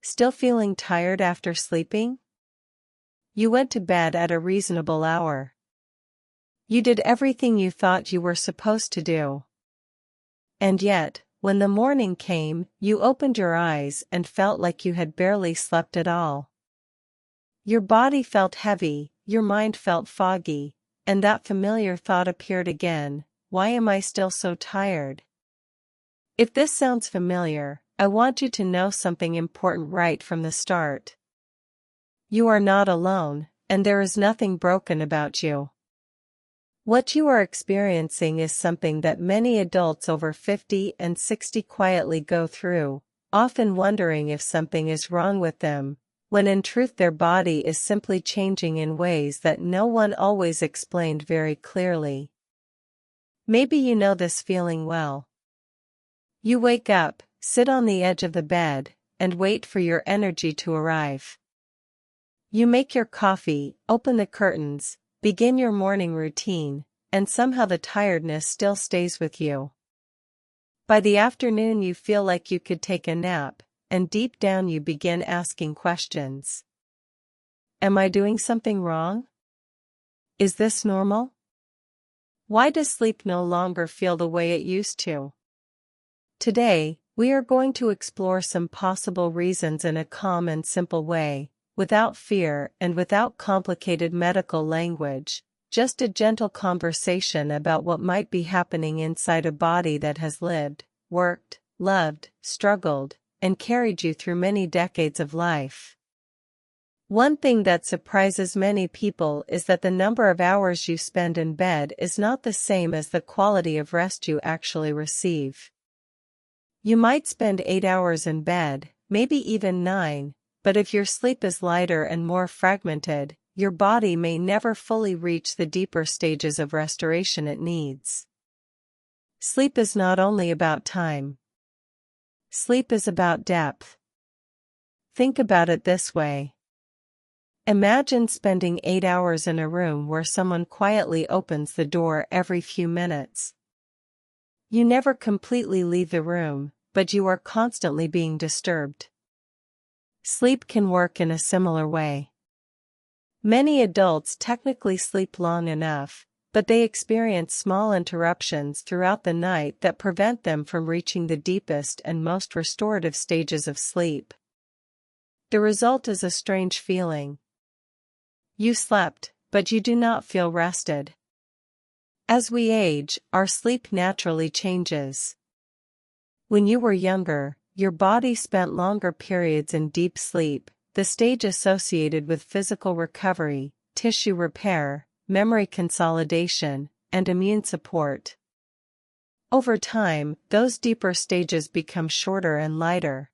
Still feeling tired after sleeping? You went to bed at a reasonable hour. You did everything you thought you were supposed to do. And yet, when the morning came, you opened your eyes and felt like you had barely slept at all. Your body felt heavy, your mind felt foggy, and that familiar thought appeared again: why am I still so tired? If this sounds familiar, I want you to know something important right from the start. You are not alone, and there is nothing broken about you. What you are experiencing is something that many adults over 50 and 60 quietly go through, often wondering if something is wrong with them, when in truth their body is simply changing in ways that no one always explained very clearly. Maybe you know this feeling well. You wake up, sit on the edge of the bed, and wait for your energy to arrive. You make your coffee, open the curtains, begin your morning routine, and somehow the tiredness still stays with you. By the afternoon you feel like you could take a nap, and deep down you begin asking questions. Am I doing something wrong? Is this normal? Why does sleep no longer feel the way it used to? Today, we are going to explore some possible reasons in a calm and simple way, without fear and without complicated medical language, just a gentle conversation about what might be happening inside a body that has lived, worked, loved, struggled, and carried you through many decades of life. One thing that surprises many people is that the number of hours you spend in bed is not the same as the quality of rest you actually receive. You might spend 8 hours in bed, maybe even 9, but if your sleep is lighter and more fragmented, your body may never fully reach the deeper stages of restoration it needs. Sleep is not only about time. Sleep is about depth. Think about it this way. Imagine spending 8 hours in a room where someone quietly opens the door every few minutes. You never completely leave the room, but you are constantly being disturbed. Sleep can work in a similar way. Many adults technically sleep long enough, but they experience small interruptions throughout the night that prevent them from reaching the deepest and most restorative stages of sleep. The result is a strange feeling. You slept, but you do not feel rested. As we age, our sleep naturally changes. When you were younger, your body spent longer periods in deep sleep, the stage associated with physical recovery, tissue repair, memory consolidation, and immune support. Over time, those deeper stages become shorter and lighter.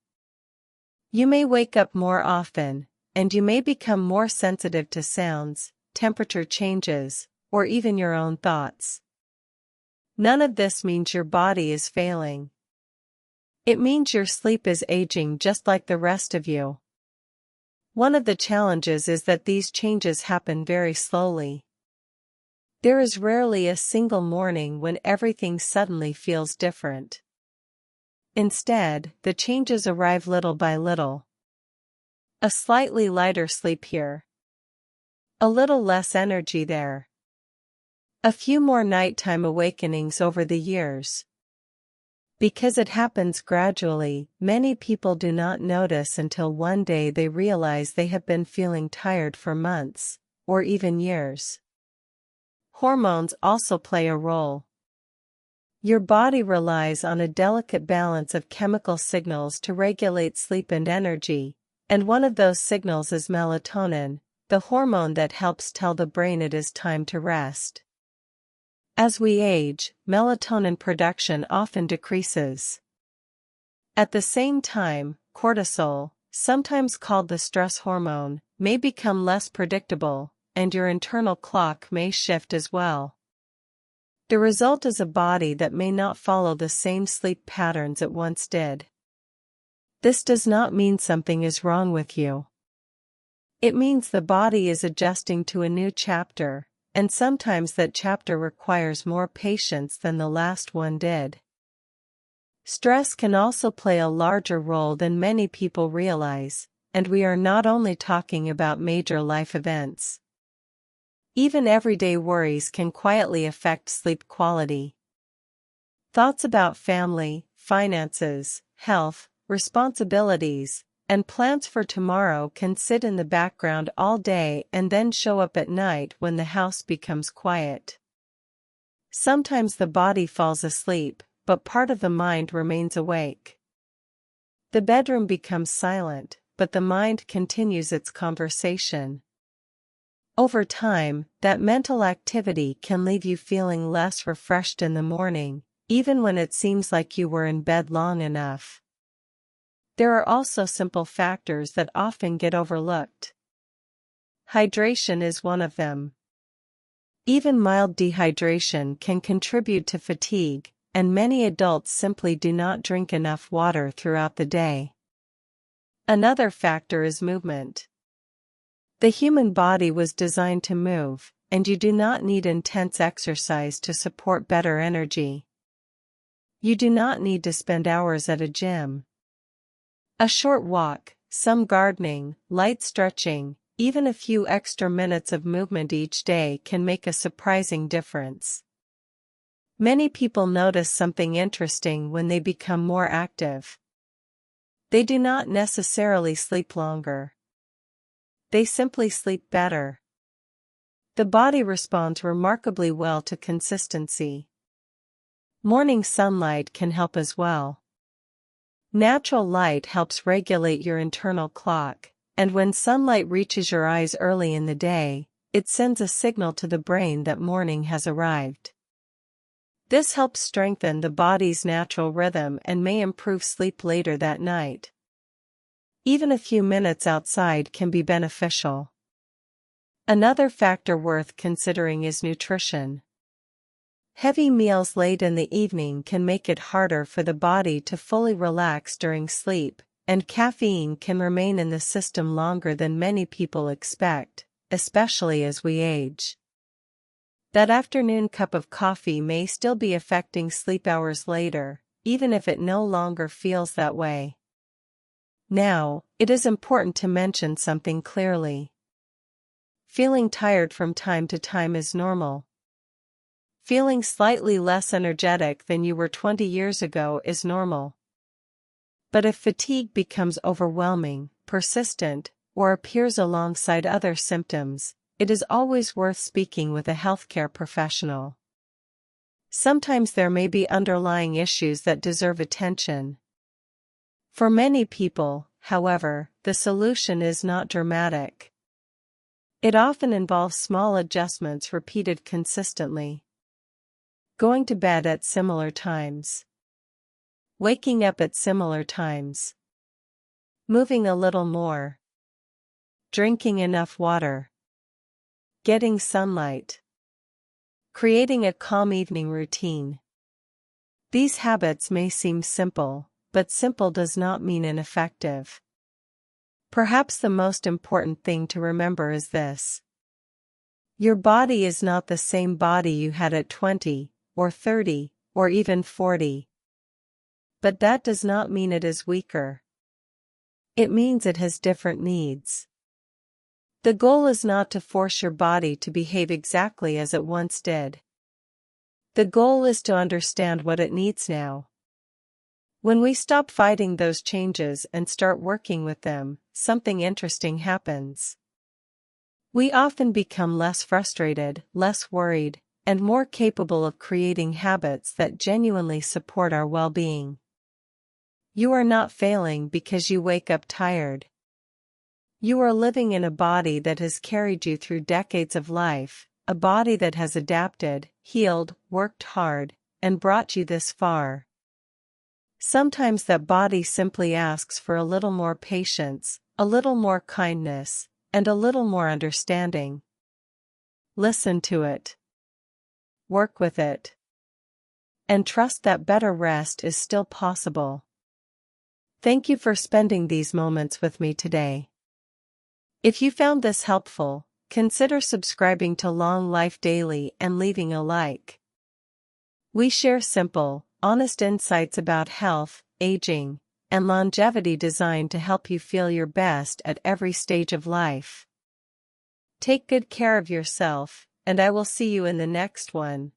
You may wake up more often, and you may become more sensitive to sounds, temperature changes, or even your own thoughts. None of this means your body is failing. It means your sleep is aging just like the rest of you. One of the challenges is that these changes happen very slowly. There is rarely a single morning when everything suddenly feels different. Instead, the changes arrive little by little. A slightly lighter sleep here. A little less energy there. A few more nighttime awakenings over the years. Because it happens gradually, many people do not notice until one day they realize they have been feeling tired for months, or even years. Hormones also play a role. Your body relies on a delicate balance of chemical signals to regulate sleep and energy, and one of those signals is melatonin, the hormone that helps tell the brain it is time to rest. As we age, melatonin production often decreases. At the same time, cortisol, sometimes called the stress hormone, may become less predictable, and your internal clock may shift as well. The result is a body that may not follow the same sleep patterns it once did. This does not mean something is wrong with you. It means the body is adjusting to a new chapter, and sometimes that chapter requires more patience than the last one did. Stress can also play a larger role than many people realize, and we are not only talking about major life events. Even everyday worries can quietly affect sleep quality. Thoughts about family, finances, health, responsibilities, and plans for tomorrow can sit in the background all day and then show up at night when the house becomes quiet. Sometimes the body falls asleep, but part of the mind remains awake. The bedroom becomes silent, but the mind continues its conversation. Over time, that mental activity can leave you feeling less refreshed in the morning, even when it seems like you were in bed long enough. There are also simple factors that often get overlooked. Hydration is one of them. Even mild dehydration can contribute to fatigue, and many adults simply do not drink enough water throughout the day. Another factor is movement. The human body was designed to move, and you do not need intense exercise to support better energy. You do not need to spend hours at a gym. A short walk, some gardening, light stretching, even a few extra minutes of movement each day can make a surprising difference. Many people notice something interesting when they become more active. They do not necessarily sleep longer. They simply sleep better. The body responds remarkably well to consistency. Morning sunlight can help as well. Natural light helps regulate your internal clock, and when sunlight reaches your eyes early in the day, it sends a signal to the brain that morning has arrived. This helps strengthen the body's natural rhythm and may improve sleep later that night. Even a few minutes outside can be beneficial. Another factor worth considering is nutrition. Heavy meals late in the evening can make it harder for the body to fully relax during sleep, and caffeine can remain in the system longer than many people expect, especially as we age. That afternoon cup of coffee may still be affecting sleep hours later, even if it no longer feels that way. Now, it is important to mention something clearly. Feeling tired from time to time is normal. Feeling slightly less energetic than you were 20 years ago is normal. But if fatigue becomes overwhelming, persistent, or appears alongside other symptoms, it is always worth speaking with a healthcare professional. Sometimes there may be underlying issues that deserve attention. For many people, however, the solution is not dramatic. It often involves small adjustments repeated consistently. Going to bed at similar times. Waking up at similar times. Moving a little more. Drinking enough water. Getting sunlight. Creating a calm evening routine. These habits may seem simple, but simple does not mean ineffective. Perhaps the most important thing to remember is this. Your body is not the same body you had at 20, or 30, or even 40. But that does not mean it is weaker. It means it has different needs. The goal is not to force your body to behave exactly as it once did. The goal is to understand what it needs now. When we stop fighting those changes and start working with them, something interesting happens. We often become less frustrated, less worried, and more capable of creating habits that genuinely support our well-being. You are not failing because you wake up tired. You are living in a body that has carried you through decades of life, a body that has adapted, healed, worked hard, and brought you this far. Sometimes that body simply asks for a little more patience, a little more kindness, and a little more understanding. Listen to it. Work with it. And trust that better rest is still possible. Thank you for spending these moments with me today. If you found this helpful, consider subscribing to Long Life Daily and leaving a like. We share simple, honest insights about health, aging, and longevity designed to help you feel your best at every stage of life. Take good care of yourself, and I will see you in the next one.